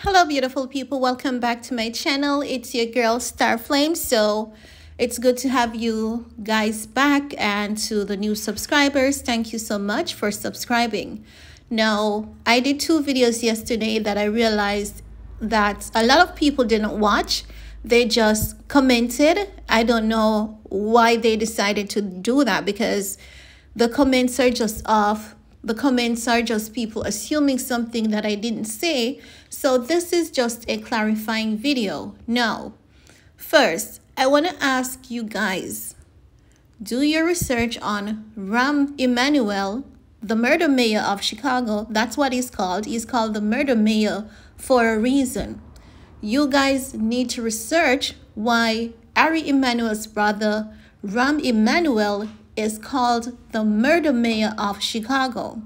Hello, beautiful people. Welcome back to my channel. It's your girl, Starflame. So it's good to have you guys back, and to the new subscribers, thank you so much for subscribing. Now, I did two videos yesterday that I realized that a lot of people didn't watch. They just commented. I don't know why they decided to do that, because the comments are just off. The comments are just people assuming something that I didn't say. So this is just a clarifying video. Now, first, I want to ask you guys, do your research on Emanuel, the murder mayor of Chicago. That's what he's called. He's called the murder mayor for a reason. You guys need to research why Emanuel's brother, Emanuel, is called the murder mayor of Chicago.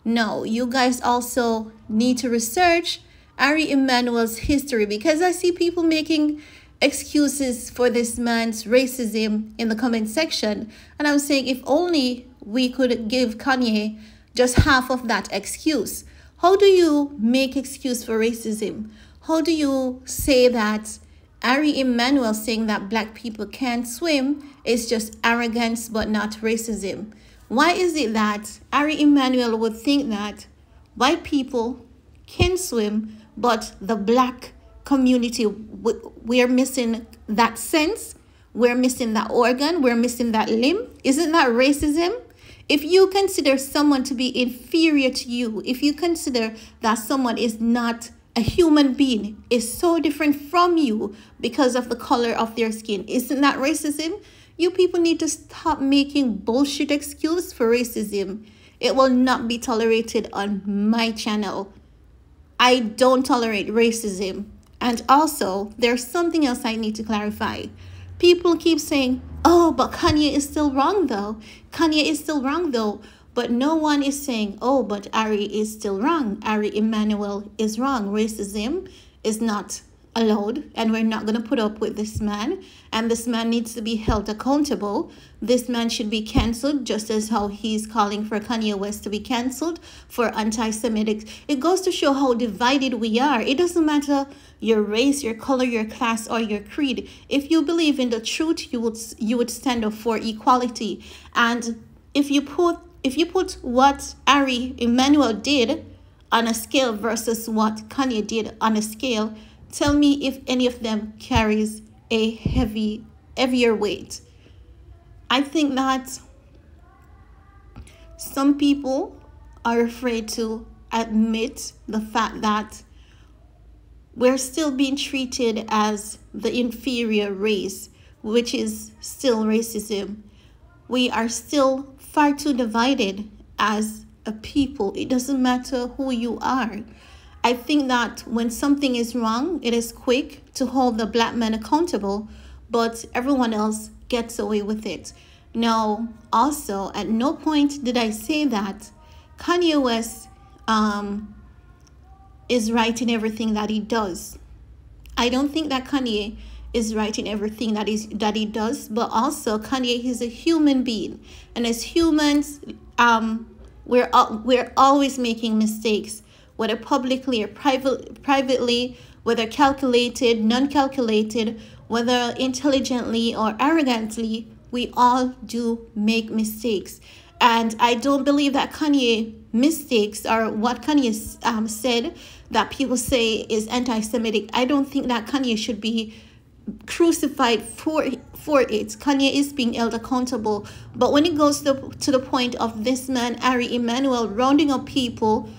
No, you guys also need to research Emanuel's history, because I see people making excuses for this man's racism in the comment section. And I'm saying, if only we could give Kanye just half of that excuse. How do you make excuse for racism? How do you say that Emanuel saying that black people can't swim is just arrogance but not racism? Why is it that Emanuel would think that white people can swim, but the black community, we're missing that sense, we're missing that organ, we're missing that limb? Isn't that racism? If you consider someone to be inferior to you, if you consider that someone is not a human being, is so different from you because of the color of their skin, isn't that racism? You people need to stop making bullshit excuse for racism. It will not be tolerated on my channel. I don't tolerate racism. And also, there's something else I need to clarify. People keep saying, oh, but Kanye is still wrong though. Kanye is still wrong though. But no one is saying, oh, but Ari is still wrong. Emanuel is wrong. Racism is not allowed, and we're not going to put up with this man. And this man needs to be held accountable. This man should be cancelled, just as how he's calling for Kanye West to be cancelled for anti-Semitic. It goes to show how divided we are. It doesn't matter your race, your color, your class, or your creed. If you believe in the truth, you would stand up for equality. And if you put what Emanuel did on a scale versus what Kanye did on a scale, tell me if any of them carries a heavier weight. I think that some people are afraid to admit the fact that we're still being treated as the inferior race, which is still racism. We are still far too divided as a people. It doesn't matter who you are. I think that when something is wrong, it is quick to hold the black man accountable, but everyone else gets away with it. Now, also, at no point did I say that Kanye West is right in everything that he does. I don't think that Kanye is right in everything that he does, but also Kanye is a human being, and as humans, we're always making mistakes, whether publicly or privately, whether calculated, non-calculated, whether intelligently or arrogantly, we all do make mistakes. And I don't believe that Kanye mistakes, or what Kanye said that people say is anti-Semitic. I don't think that Kanye should be crucified for it. Kanye is being held accountable. But when it goes to the point of this man, Emanuel, rounding up people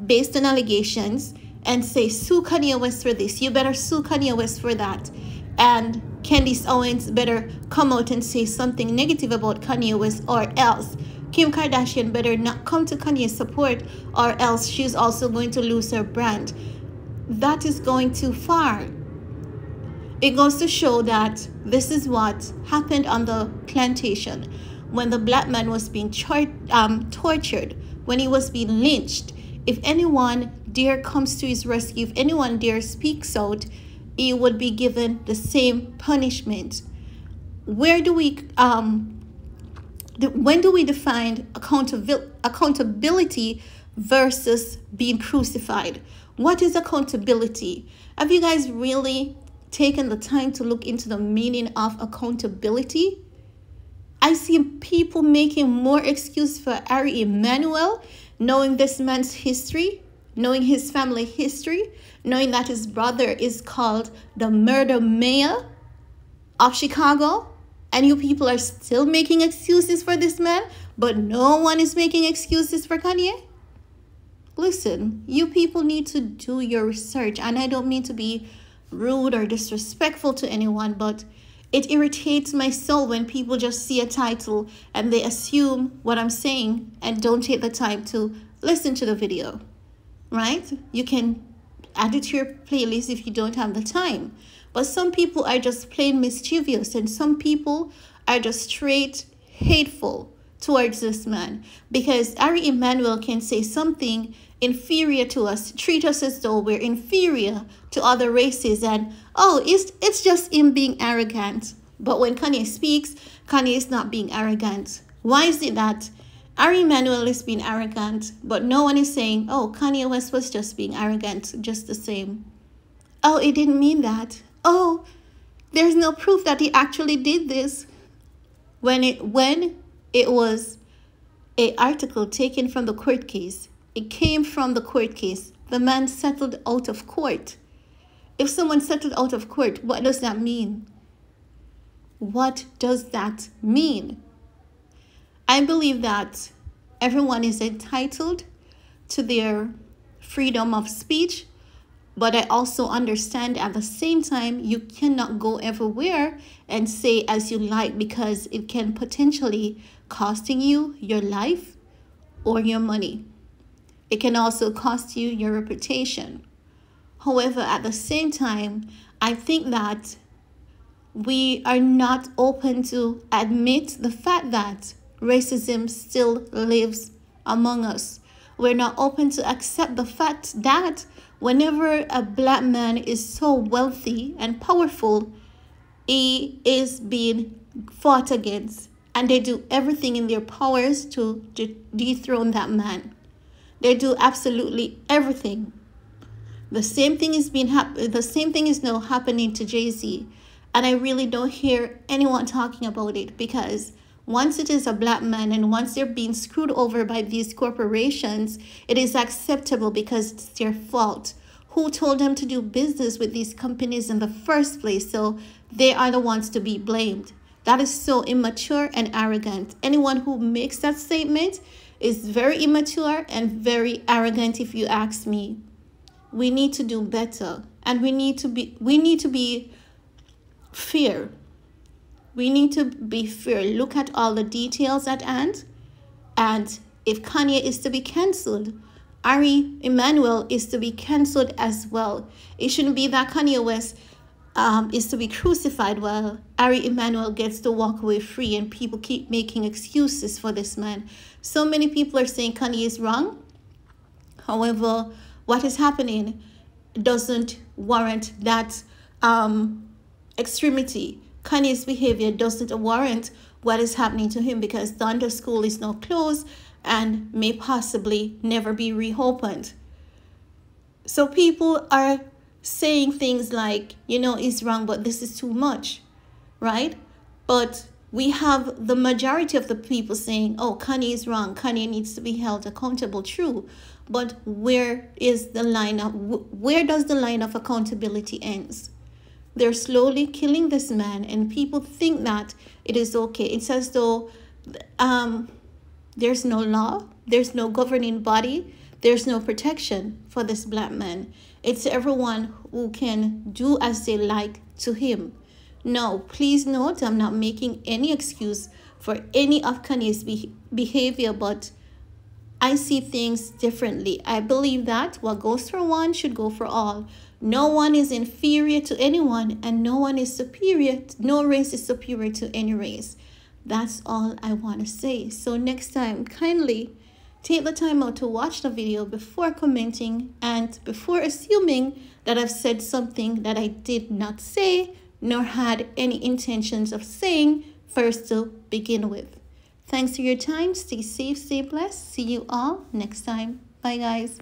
based on allegations and say, sue Kanye West for this, you better sue Kanye West for that, and Candace Owens better come out and say something negative about Kanye West, or else Kim Kardashian better not come to Kanye's support, or else she's also going to lose her brand. That is going too far. It goes to show that this is what happened on the plantation when the black man was being tortured, when he was being lynched. If anyone dare comes to his rescue, if anyone dare speaks out, he would be given the same punishment. Where do we when do we define accountability versus being crucified? What is accountability? Have you guys really taken the time to look into the meaning of accountability? I see people making more excuse for Emanuel, knowing this man's history, knowing his family history, knowing that his brother is called the murder mayor of Chicago, and you people are still making excuses for this man, but no one is making excuses for Kanye. Listen, you people need to do your research, and I don't mean to be rude or disrespectful to anyone, but it irritates my soul when people just see a title and they assume what I'm saying and don't take the time to listen to the video, right? You can add it to your playlist if you don't have the time. But some people are just plain mischievous, and some people are just straight hateful towards this man, because Emanuel can say something inferior to us, treat us as though we're inferior to other races, and oh, it's just him being arrogant. But when Kanye speaks, Kanye is not being arrogant. Why is it that Emanuel is being arrogant, but no one is saying, oh, Kanye West was just being arrogant just the same? Oh, it didn't mean that. Oh, there's no proof that he actually did this. When it was an article taken from the court case, it came from the court case. The man settled out of court. If someone settled out of court, what does that mean? What does that mean? I believe that everyone is entitled to their freedom of speech, but I also understand at the same time you cannot go everywhere and say as you like, because it can potentially costing you your life or your money. It can also cost you your reputation. However, at the same time, I think that we are not open to admit the fact that racism still lives among us. We're not open to accept the fact that whenever a black man is so wealthy and powerful, he is being fought against, and they do everything in their powers to dethrone that man. They do absolutely everything. The same thing is now happening to Jay-Z, and I really don't hear anyone talking about it, because once it is a black man and once they're being screwed over by these corporations, it is acceptable because it's their fault. Who told them to do business with these companies in the first place? So they are the ones to be blamed. That is so immature and arrogant. Anyone who makes that statement is very immature and very arrogant, if you ask me. We need to do better, and we need to be fair. We need to be fair. Look at all the details at hand. And if Kanye is to be cancelled, Emanuel is to be cancelled as well. It shouldn't be that Kanye West is to be crucified while Emanuel gets to walk away free, and people keep making excuses for this man. So many people are saying Kanye is wrong. However, what is happening doesn't warrant that extremity. Kanye's behavior doesn't warrant what is happening to him, because Thunder School is now closed and may possibly never be reopened. So people are saying things like, he's wrong, but this is too much, right? But we have the majority of the people saying, oh, Kanye is wrong. Kanye needs to be held accountable. True. But where does the line of accountability ends? They're slowly killing this man, and people think that it is okay. It's as though there's no law, there's no governing body, there's no protection for this black man. It's everyone who can do as they like to him. No, please note, I'm not making any excuse for any of Kanye's behavior, but I see things differently. I believe that what goes for one should go for all. No one is inferior to anyone, and no one is superior. No race is superior to any race. That's all I want to say. So next time, kindly take the time out to watch the video before commenting and before assuming that I've said something that I did not say nor had any intentions of saying first to begin with. Thanks for your time. Stay safe, stay blessed. See you all next time. Bye, guys.